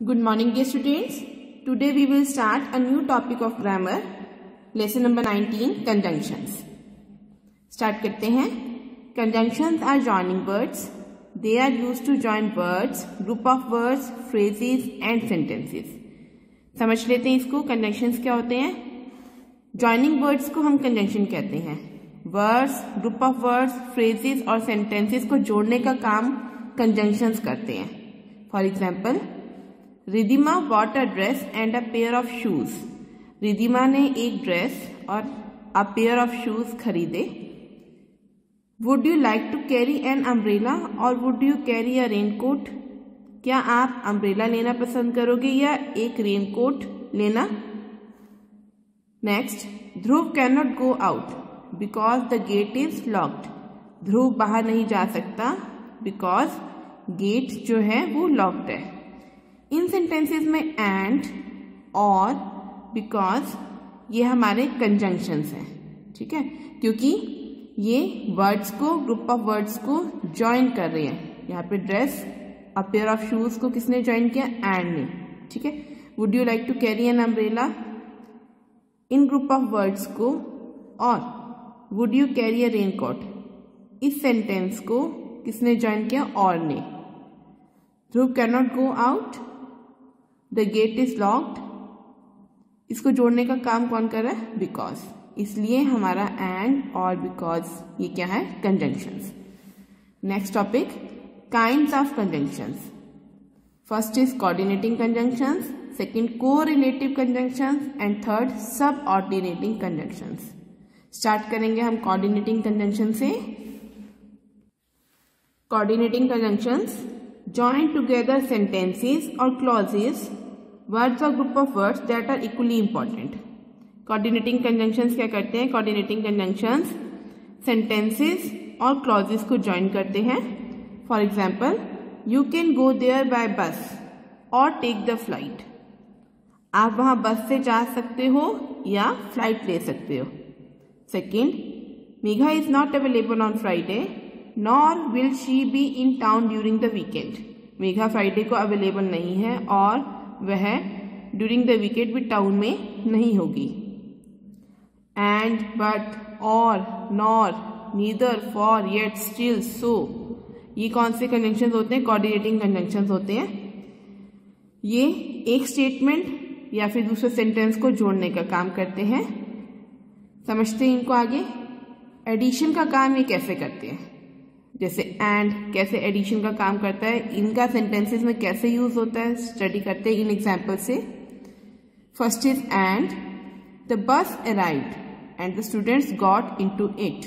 Good morning, dear students. Today we will start a new topic of grammar. Lesson number 19, conjunctions. Start करते हैं. Conjunctions are joining words. They are used to join words, group of words, phrases and sentences. समझ लेते हैं इसको. Conjunctions क्या होते हैं? Joining words को हम conjunction कहते हैं. Words, group of words, phrases और sentences को जोड़ने का काम conjunctions करते हैं. For example, Ridhima bought a dress and a pair of shoes. Ridhima ने एक ड्रेस और a pair of shoes खरीदे. Would you like to carry an umbrella or would you carry a raincoat? क्या आप अम्ब्रेला लेना पसंद करोगे या एक रेनकोट लेना? Next, Dhruv cannot go out because the gate is locked. Dhruv बाहर नहीं जा सकता बिकॉज गेट जो है वो लॉक्ड है. इन सेंटेंसेस में एंड और बिकॉज ये हमारे कंजंक्शंस हैं. ठीक है, क्योंकि ये वर्ड्स को, ग्रुप ऑफ वर्ड्स को ज्वाइन कर रहे हैं. यहाँ पे dress, a pair of shoes को किसने ज्वाइन किया? एंड ने. ठीक है. Would you like to carry an umbrella, इन ग्रुप ऑफ वर्ड्स को, or would you carry a raincoat, इस सेंटेंस को किसने ज्वाइन किया? और ने. Dhruv cannot go out, the gate is locked, इसको जोड़ने का काम कौन कर रहा है? बिकॉज. इसलिए हमारा एंड और बिकॉज ये क्या है? Conjunctions. Next topic, kinds of conjunctions. First is coordinating conjunctions, second correlative conjunctions and third सब ऑर्डिनेटिंग कंजंक्शंस. स्टार्ट करेंगे हम कोऑर्डिनेटिंग कंजंक्शन से. Coordinating conjunctions join together sentences or clauses, words or group of words that are equally important. Coordinating conjunctions क्या करते हैं? Coordinating conjunctions sentences और clauses को join करते हैं. For example, you can go there by bus or take the flight. आप वहाँ बस से जा सकते हो या फ्लाइट ले सकते हो. Second, Megha is not available on Friday nor will she be in town during the weekend. Megha Friday को अवेलेबल नहीं है और वह ड्यूरिंग द वीकेंड भी टाउन में नहीं होगी. And, but, or, nor, neither, for, yet, still, so, ये कौन से कंजंक्शंस होते हैं? कोऑर्डिनेटिंग कंजंक्शंस होते हैं. ये एक स्टेटमेंट या फिर दूसरे सेंटेंस को जोड़ने का काम करते हैं. समझते हैं इनको आगे. एडिशन का काम ये कैसे करते हैं? जैसे एंड कैसे एडिशन का काम करता है, इनका सेंटेंसेस में कैसे यूज होता है, स्टडी करते हैं इन एग्जाम्पल से. First is and, the bus arrived and the students got into it.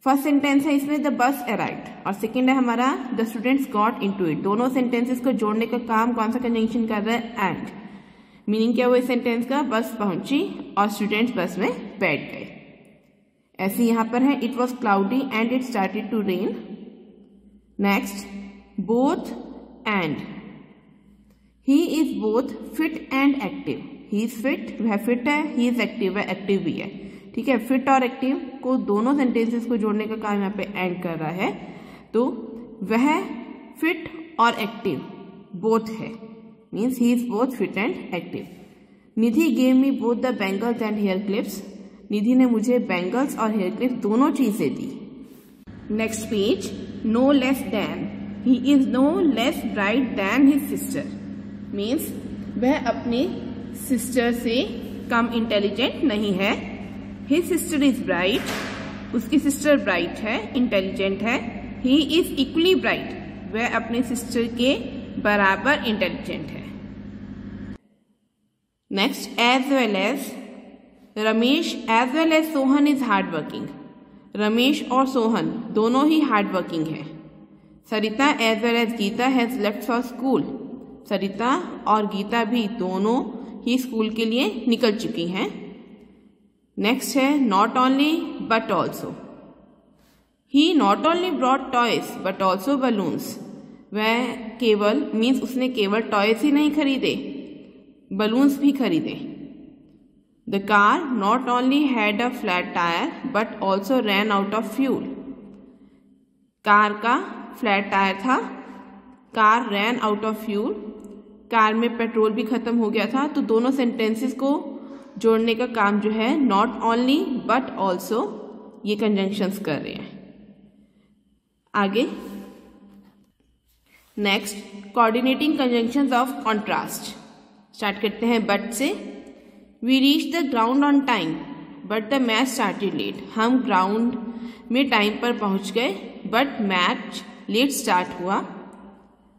First sentence है इसमें द बस अराइव्ड और सेकेंड है हमारा the students got into it. दोनों सेंटेंसेस को जोड़ने का काम कौन सा कंजंक्शन कर रहा है? एंड. मीनिंग क्या हुआ इस सेंटेंस का? बस पहुंची और स्टूडेंट्स बस में बैठ गए. ऐसे यहां पर है, it was cloudy and it started to rain. Next, both and, he is both fit and active. He is fit, वह फिट है, ही इज एक्टिव, वह एक्टिव भी है. ठीक है, फिट और एक्टिव को दोनों सेंटेंसेस को जोड़ने का काम यहाँ पे एंड कर रहा है. तो वह फिट और एक्टिव बोथ है, means he is both fit and active. Nidhi gave me both the bangles and hair clips. Nidhi ने मुझे बैंगल्स और हेयर क्लिप दोनों चीजें दी. Next page, no less than, he is no less bright than his sister. Means वह अपने sister से कम इंटेलिजेंट नहीं है. हिज सिस्टर इज ब्राइट, उसकी सिस्टर ब्राइट है, इंटेलिजेंट है. ही इज इक्वली ब्राइट, वह अपने सिस्टर के बराबर इंटेलिजेंट है. Next, as well as, Ramesh as well as Sohan is hard working. Ramesh और सोहन दोनों ही हार्ड वर्किंग है. Sarita as well as Geeta has left for school. Sarita और गीता भी दोनों ही स्कूल के लिए निकल चुकी हैं. नेक्स्ट है, not only but also. He not only brought toys but also balloons. वह केवल, मीन्स उसने केवल टॉयज ही नहीं खरीदे, बलून्स भी खरीदे. The car not only had a flat tire but also ran out of fuel. Car का फ्लैट टायर था, car ran out of fuel, car में पेट्रोल भी खत्म हो गया था। तो दोनों सेंटेंसेस को जोड़ने का काम जो है नॉट ओनली बट ऑल्सो ये कंजंक्शंस कर रहे हैं। आगे next coordinating conjunctions of contrast. Start करते हैं बट से। We reach the ground on time but the match started late. हम ग्राउंड में टाइम पर पहुंच गए बट मैच लेट स्टार्ट हुआ।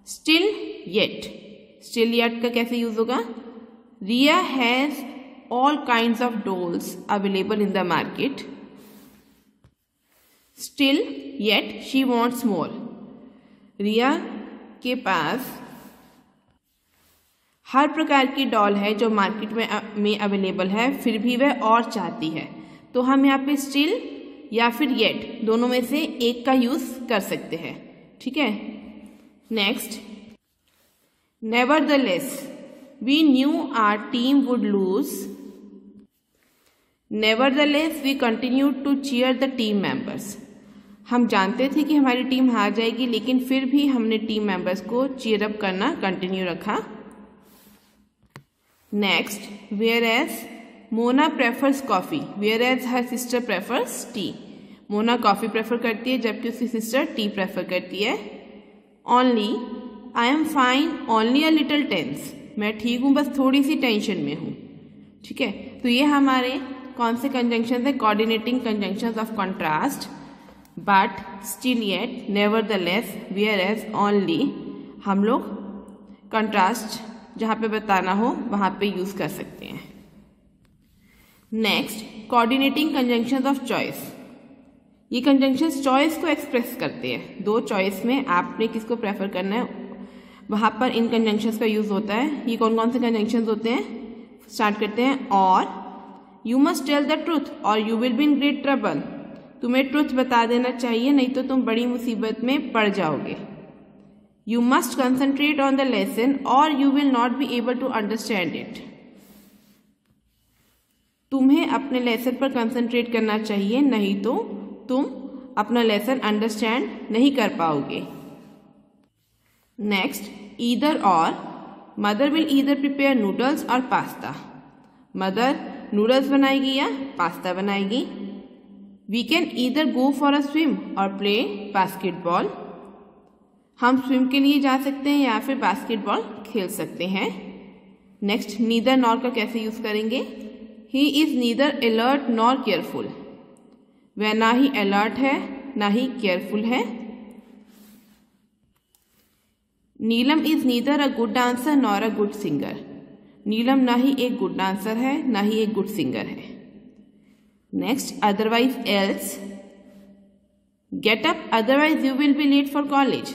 स्टिल येट, स्टिल येट का कैसे यूज होगा? Riya has all kinds of dolls available in the market. Still yet she wants मोर। रिया के पास हर प्रकार की डॉल है जो मार्केट में अवेलेबल है, फिर भी वह और चाहती है। तो हम यहाँ पे स्टिल या फिर येट दोनों में से एक का यूज कर सकते हैं। ठीक है। Next nevertheless we knew our team would lose. Nevertheless we continued to cheer the team members. हम जानते थे कि हमारी टीम हार जाएगी, लेकिन फिर भी हमने टीम मेंबर्स को चीयर अप करना कंटिन्यू रखा। Next whereas Mona prefers coffee whereas her sister prefers tea. Mona coffee prefer करती है जबकि उसकी सिस्टर टी प्रेफर करती है। Only I am fine only a little tense. मैं ठीक हूं बस थोड़ी सी टेंशन में हूं। ठीक है। तो ये हमारे कौन से कंजंक्शन है? Coordinating conjunctions of contrast. But, still yet, nevertheless, whereas, only हम लोग कंट्रास्ट जहां पे बताना हो वहां पे यूज कर सकते हैं। Next coordinating conjunctions of choice. ये कंजंक्शंस चॉइस को एक्सप्रेस करते हैं। दो चॉइस में आपने किसको प्रेफर करना है वहां पर इन कंजंक्शंस का यूज होता है। ये कौन कौन से कंजंक्शंस होते हैं? स्टार्ट करते हैं। और you must tell the truth और you will be in great trouble. तुम्हें ट्रुथ बता देना चाहिए नहीं तो तुम बड़ी मुसीबत में पड़ जाओगे। You must concentrate on the lesson और you will not be able to understand it. तुम्हें अपने लेसन पर कंसंट्रेट करना चाहिए नहीं तो तुम अपना लेसन अंडरस्टैंड नहीं कर पाओगे। Next either or. Mother will either prepare noodles or pasta. Mother noodles बनाएगी या पास्ता बनाएगी। We can either go for a swim or play basketball. हम स्विम के लिए जा सकते हैं या फिर बास्केटबॉल खेल सकते हैं। नेक्स्ट नीदर नॉर का कैसे यूज करेंगे? He is neither alert nor careful. वह ना ही अलर्ट है ना ही केयरफुल है। Neelam is neither a good dancer nor a good singer. Neelam ना ही एक गुड डांसर है ना ही एक गुड सिंगर है। Next otherwise else. Get up otherwise you will be late for college.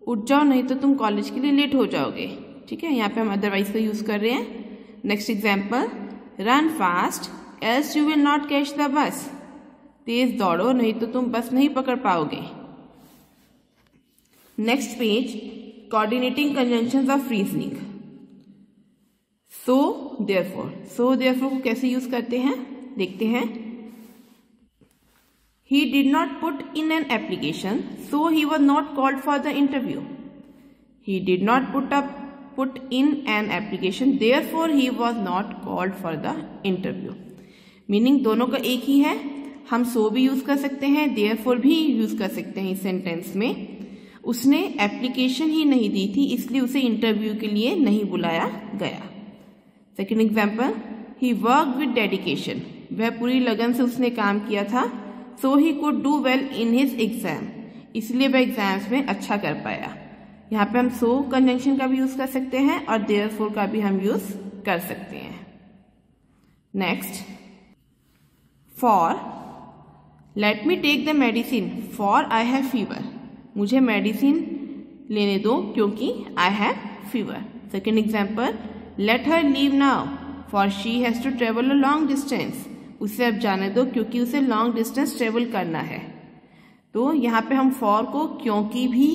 उठ जाओ नहीं तो तुम कॉलेज के लिए लेट हो जाओगे। ठीक है। यहाँ पे हम अदरवाइज का यूज कर रहे हैं। Next example run fast else you will not catch the bus. तेज दौड़ो नहीं तो तुम बस नहीं पकड़ पाओगे। Next page coordinating conjunctions of reasoning. So therefore. So therefore को कैसे यूज करते हैं देखते हैं। He did not put in an application, so he was not called for the interview. He did not put in an application, therefore he was not called for the interview. Meaning दोनों का एक ही है। हम so भी use कर सकते हैं, therefore भी यूज कर सकते हैं इस सेंटेंस में। उसने एप्लीकेशन ही नहीं दी थी इसलिए उसे इंटरव्यू के लिए नहीं बुलाया गया। Second example he work with dedication. वह पूरी लगन से उसने काम किया था। So he could do well in his exam. इसलिए वह एग्जाम्स में अच्छा कर पाया। यहाँ पे हम सो कंजंक्शन का भी यूज कर सकते हैं और देयरफॉर का भी हम यूज कर सकते हैं। Next for. Let me take the medicine for I have fever. मुझे मेडिसिन लेने दो क्योंकि I have fever. Second example let her leave now for she has to travel a long distance. उसे अब जाने दो क्योंकि उसे लॉन्ग डिस्टेंस ट्रेवल करना है। तो यहाँ पे हम फॉर को क्योंकि भी,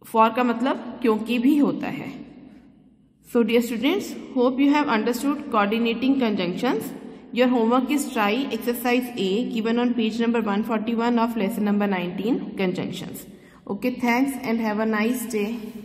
फॉर का मतलब क्योंकि भी होता है। So dear students, hope you have understood coordinating conjunctions. Your homework is try exercise A given on page number 141 of lesson number 19 conjunctions. Okay, thanks and have a nice day.